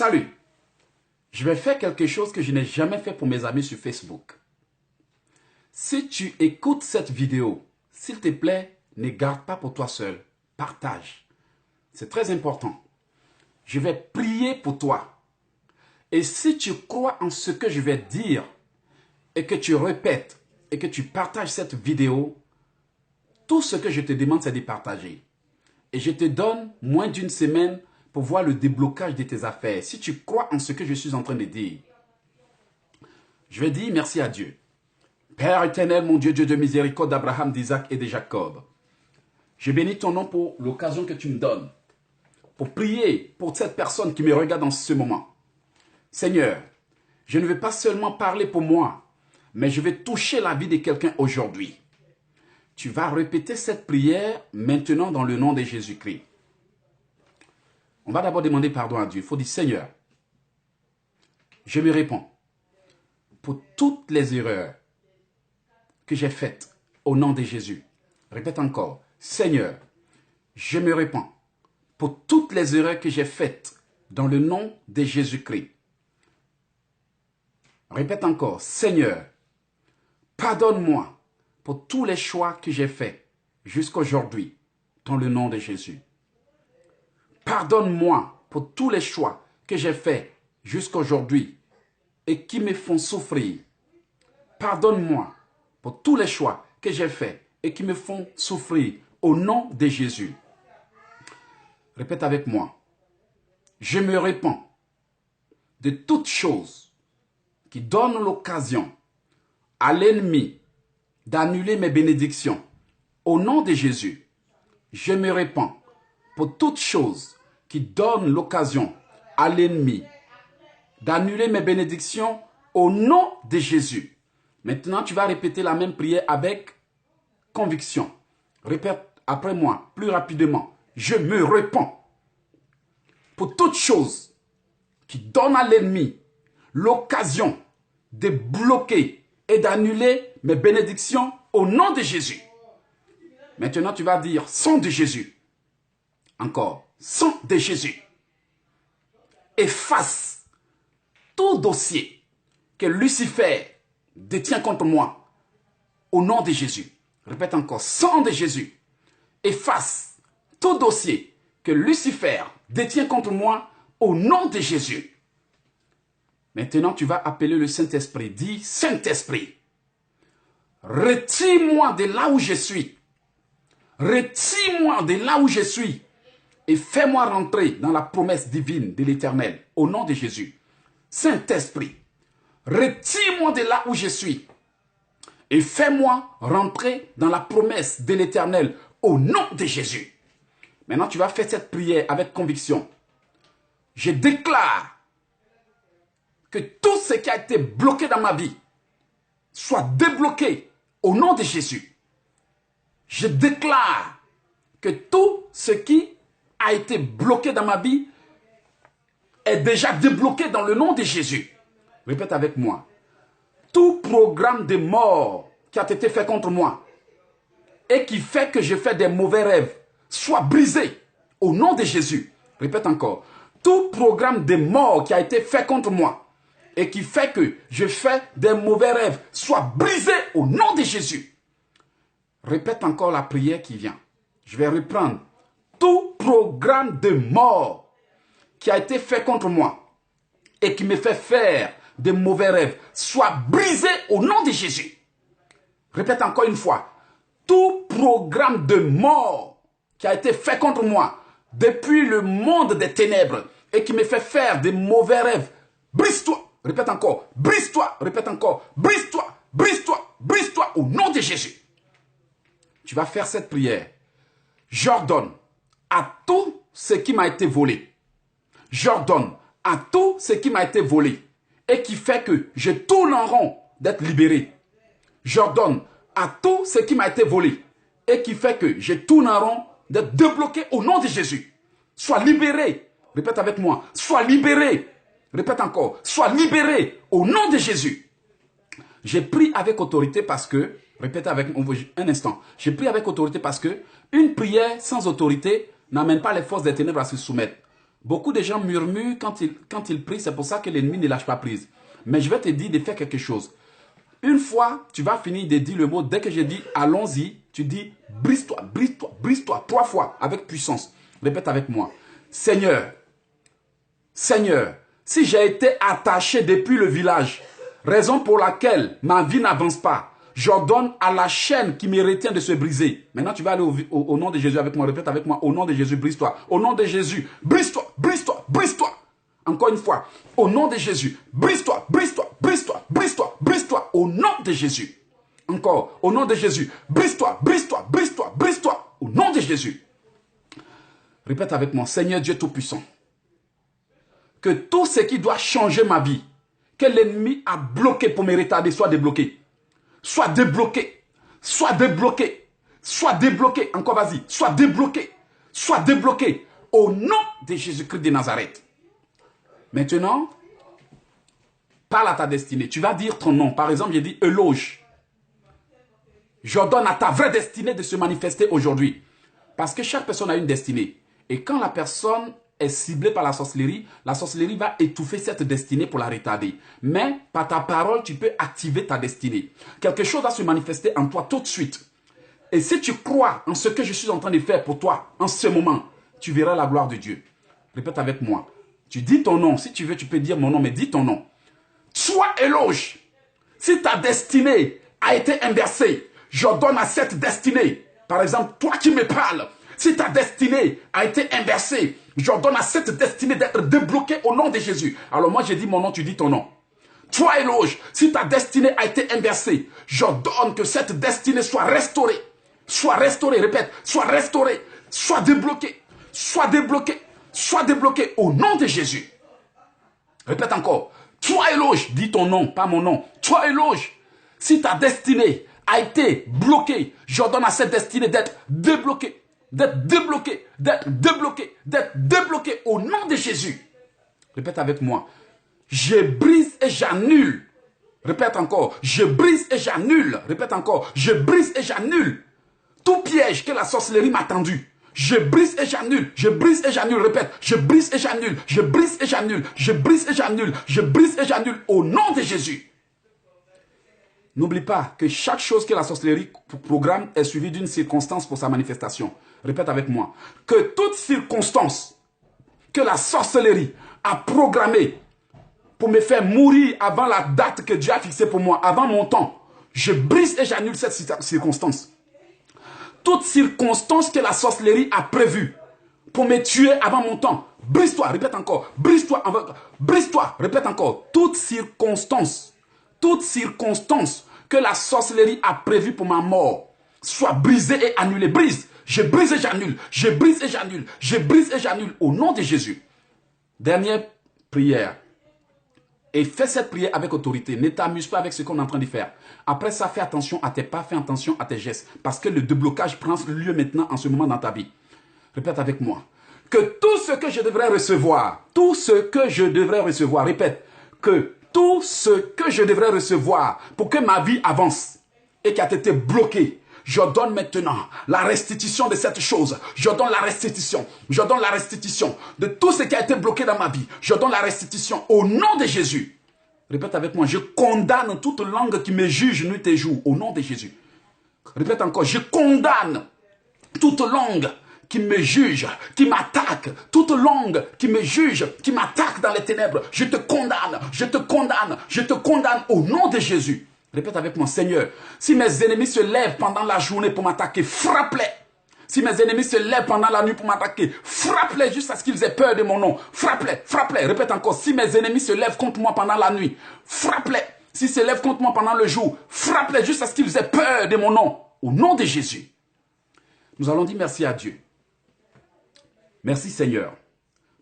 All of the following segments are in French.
Salut, je vais faire quelque chose que je n'ai jamais fait pour mes amis sur Facebook. Si tu écoutes cette vidéo, s'il te plaît, ne garde pas pour toi seul. Partage. C'est très important. Je vais prier pour toi. Et si tu crois en ce que je vais dire et que tu répètes et que tu partages cette vidéo, tout ce que je te demande, c'est de partager. Et je te donne moins d'une semaine pour voir le déblocage de tes affaires. Si tu crois en ce que je suis en train de dire, je vais dire merci à Dieu. Père éternel, mon Dieu, Dieu de miséricorde d'Abraham, d'Isaac et de Jacob. Je bénis ton nom pour l'occasion que tu me donnes, pour prier pour cette personne qui me regarde en ce moment. Seigneur, je ne vais pas seulement parler pour moi, mais je vais toucher la vie de quelqu'un aujourd'hui. Tu vas répéter cette prière maintenant dans le nom de Jésus-Christ. On va d'abord demander pardon à Dieu. Il faut dire, Seigneur, je me réponds pour toutes les erreurs que j'ai faites au nom de Jésus. Répète encore, Seigneur, je me réponds pour toutes les erreurs que j'ai faites dans le nom de Jésus-Christ. Répète encore, Seigneur, pardonne-moi pour tous les choix que j'ai faits jusqu'à aujourd'hui dans le nom de Jésus. Pardonne-moi pour tous les choix que j'ai faits jusqu'à aujourd'hui et qui me font souffrir. Pardonne-moi pour tous les choix que j'ai faits et qui me font souffrir au nom de Jésus. Répète avec moi. Je me répands de toutes choses qui donnent l'occasion à l'ennemi d'annuler mes bénédictions. Au nom de Jésus, je me répands pour toutes choses qui donnent l'occasion à l'ennemi d'annuler mes bénédictions au nom de Jésus. Maintenant, tu vas répéter la même prière avec conviction. Répète après moi, plus rapidement. Je me répands pour toutes choses qui donnent à l'ennemi l'occasion de bloquer et d'annuler mes bénédictions au nom de Jésus. Maintenant, tu vas dire, sang de Jésus. Encore, sang de Jésus. Efface tout dossier que Lucifer détient contre moi au nom de Jésus. Répète encore, sang de Jésus. Efface tout dossier que Lucifer détient contre moi au nom de Jésus. Maintenant, tu vas appeler le Saint-Esprit. Dis, Saint-Esprit, retire-moi de là où je suis. Retire-moi de là où je suis et fais-moi rentrer dans la promesse divine de l'Éternel au nom de Jésus. Saint-Esprit, retire-moi de là où je suis et fais-moi rentrer dans la promesse de l'Éternel au nom de Jésus. Maintenant, tu vas faire cette prière avec conviction. Je déclare que tout ce qui a été bloqué dans ma vie soit débloqué au nom de Jésus. Je déclare que tout ce qui a été bloqué dans ma vie est déjà débloqué dans le nom de Jésus. Répète avec moi. Tout programme de mort qui a été fait contre moi et qui fait que je fais des mauvais rêves soit brisé au nom de Jésus. Répète encore. Tout programme de mort qui a été fait contre moi et qui fait que je fais des mauvais rêves soit brisé au nom de Jésus. Répète encore la prière qui vient. Je vais reprendre. Tout programme de mort qui a été fait contre moi et qui me fait faire de mauvais rêves soit brisé au nom de Jésus. Répète encore une fois. Tout programme de mort qui a été fait contre moi depuis le monde des ténèbres et qui me fait faire de mauvais rêves, brise-toi. Répète encore. Brise-toi. Répète encore. Brise-toi. Brise-toi. Brise-toi au nom de Jésus. Tu vas faire cette prière. J'ordonne à tout ce qui m'a été volé. J'ordonne à tout ce qui m'a été volé et qui fait que je tourne en rond d'être libéré. J'ordonne à tout ce qui m'a été volé et qui fait que je tourne en rond d'être débloqué au nom de Jésus. Sois libéré. Répète avec moi. Sois libéré. Répète encore. Sois libéré au nom de Jésus. J'ai pris avec autorité parce que, répétez avec moi un instant. J'ai pris avec autorité parce que une prière sans autorité n'amène pas les forces des ténèbres à se soumettre. Beaucoup de gens murmurent quand ils prient, c'est pour ça que l'ennemi ne lâche pas prise. Mais je vais te dire de faire quelque chose. Une fois, tu vas finir de dire le mot, dès que je dis allons-y, tu dis brise-toi, brise-toi, brise-toi, 3 fois avec puissance. Répète avec moi. Seigneur, Seigneur, si j'ai été attaché depuis le village, raison pour laquelle ma vie n'avance pas, j'ordonne à la chaîne qui me retient de se briser. Maintenant, tu vas aller au nom de Jésus avec moi. Répète avec moi. Au nom de Jésus, brise-toi. Au nom de Jésus, brise-toi, brise-toi, brise-toi. Encore une fois. Au nom de Jésus, brise-toi, brise-toi, brise-toi, brise-toi, brise-toi. Au nom de Jésus. Encore. Au nom de Jésus, brise-toi, brise-toi, brise-toi, brise-toi. Au nom de Jésus. Répète avec moi. Seigneur Dieu Tout-Puissant, que tout ce qui doit changer ma vie, que l'ennemi a bloqué pour me retarder, soit débloqué. Soit débloqué, soit débloqué, soit débloqué. Encore vas-y, soit débloqué, soit débloqué. Au nom de Jésus-Christ de Nazareth. Maintenant, parle à ta destinée. Tu vas dire ton nom. Par exemple, j'ai dit éloge. J'ordonne à ta vraie destinée de se manifester aujourd'hui. Parce que chaque personne a une destinée. Et quand la personne est ciblée par la sorcellerie va étouffer cette destinée pour la retarder. Mais par ta parole, tu peux activer ta destinée. Quelque chose va se manifester en toi tout de suite. Et si tu crois en ce que je suis en train de faire pour toi, en ce moment, tu verras la gloire de Dieu. Répète avec moi. Tu dis ton nom. Si tu veux, tu peux dire mon nom, mais dis ton nom. Sois éloge. Si ta destinée a été inversée, j'ordonne à cette destinée. Par exemple, toi qui me parles, si ta destinée a été inversée, j'ordonne à cette destinée d'être débloquée au nom de Jésus. Alors moi, j'ai dit mon nom, tu dis ton nom. Toi, éloge, si ta destinée a été inversée, j'ordonne que cette destinée soit restaurée. Soit restaurée, répète, soit restaurée, soit débloquée, soit débloquée, soit débloquée au nom de Jésus. Répète encore. Toi, éloge, dis ton nom, pas mon nom. Toi, éloge, si ta destinée a été bloquée, j'ordonne à cette destinée d'être débloquée. D'être débloqué, d'être débloqué, d'être débloqué au nom de Jésus. Répète avec moi. Je brise et j'annule. Répète encore. Je brise et j'annule. Répète encore. Je brise et j'annule. Tout piège que la sorcellerie m'a tendu. Je brise et j'annule. Je brise et j'annule. Répète. Je brise et j'annule. Je brise et j'annule. Je brise et j'annule. Je brise et j'annule au nom de Jésus. N'oublie pas que chaque chose que la sorcellerie programme est suivie d'une circonstance pour sa manifestation. Répète avec moi. Que toute circonstance que la sorcellerie a programmée pour me faire mourir avant la date que Dieu a fixée pour moi, avant mon temps, je brise et j'annule cette circonstance. Toute circonstance que la sorcellerie a prévue pour me tuer avant mon temps, brise-toi, répète encore, brise-toi, brise-toi, répète encore. Toute circonstance que la sorcellerie a prévue pour ma mort, soit brisée et annulée. Brise. Je brise et j'annule. Je brise et j'annule. Je brise et j'annule au nom de Jésus. Dernière prière. Et fais cette prière avec autorité. Ne t'amuse pas avec ce qu'on est en train de faire. Après ça, fais attention à tes pas, fais attention à tes gestes. Parce que le déblocage prend lieu maintenant en ce moment dans ta vie. Répète avec moi. Que tout ce que je devrais recevoir, répète, que tout ce que je devrais recevoir pour que ma vie avance et qui a été bloqué, j'ordonne maintenant la restitution de cette chose. J'ordonne la restitution. J'ordonne la restitution de tout ce qui a été bloqué dans ma vie. J'ordonne la restitution au nom de Jésus. Répète avec moi. Je condamne toute langue qui me juge nuit et jour au nom de Jésus. Répète encore. Je condamne toute langue qui me juge, qui m'attaque, toute langue qui me juge, qui m'attaque dans les ténèbres. Je te condamne, je te condamne, je te condamne au nom de Jésus. Répète avec moi, Seigneur, si mes ennemis se lèvent pendant la journée pour m'attaquer, frappe-les. Si mes ennemis se lèvent pendant la nuit pour m'attaquer, frappe-les jusqu'à ce qu'ils aient peur de mon nom. Frappe-les, frappe-les. Répète encore, si mes ennemis se lèvent contre moi pendant la nuit, frappe-les. S'ils se lèvent contre moi pendant le jour, frappe-les jusqu'à ce qu'ils aient peur de mon nom. Au nom de Jésus. Nous allons dire merci à Dieu. Merci Seigneur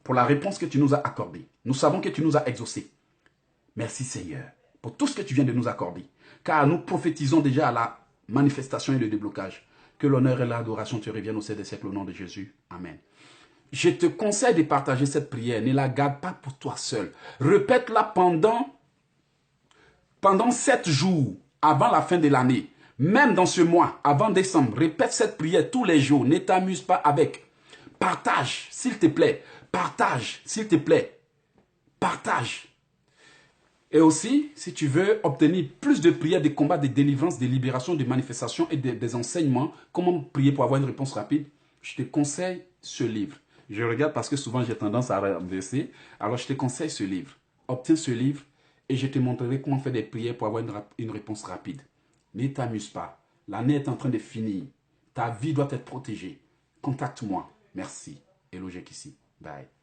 pour la réponse que tu nous as accordée. Nous savons que tu nous as exaucés. Merci Seigneur pour tout ce que tu viens de nous accorder. Car nous prophétisons déjà à la manifestation et le déblocage. Que l'honneur et l'adoration te reviennent au sein des siècles au nom de Jésus. Amen. Je te conseille de partager cette prière. Ne la garde pas pour toi seul. Répète-la pendant 7 jours avant la fin de l'année. Même dans ce mois, avant décembre, répète cette prière tous les jours. Ne t'amuse pas avec. Partage, s'il te plaît. Partage, s'il te plaît. Partage. Et aussi, si tu veux obtenir plus de prières, de combats, de délivrance, de libération, de manifestations et des enseignements, comment prier pour avoir une réponse rapide, je te conseille ce livre. Je regarde parce que souvent j'ai tendance à renverser. Alors je te conseille ce livre. Obtiens ce livre et je te montrerai comment faire des prières pour avoir une réponse rapide. Ne t'amuse pas. L'année est en train de finir. Ta vie doit être protégée. Contacte-moi. Merci. Hello Jack ici. Bye.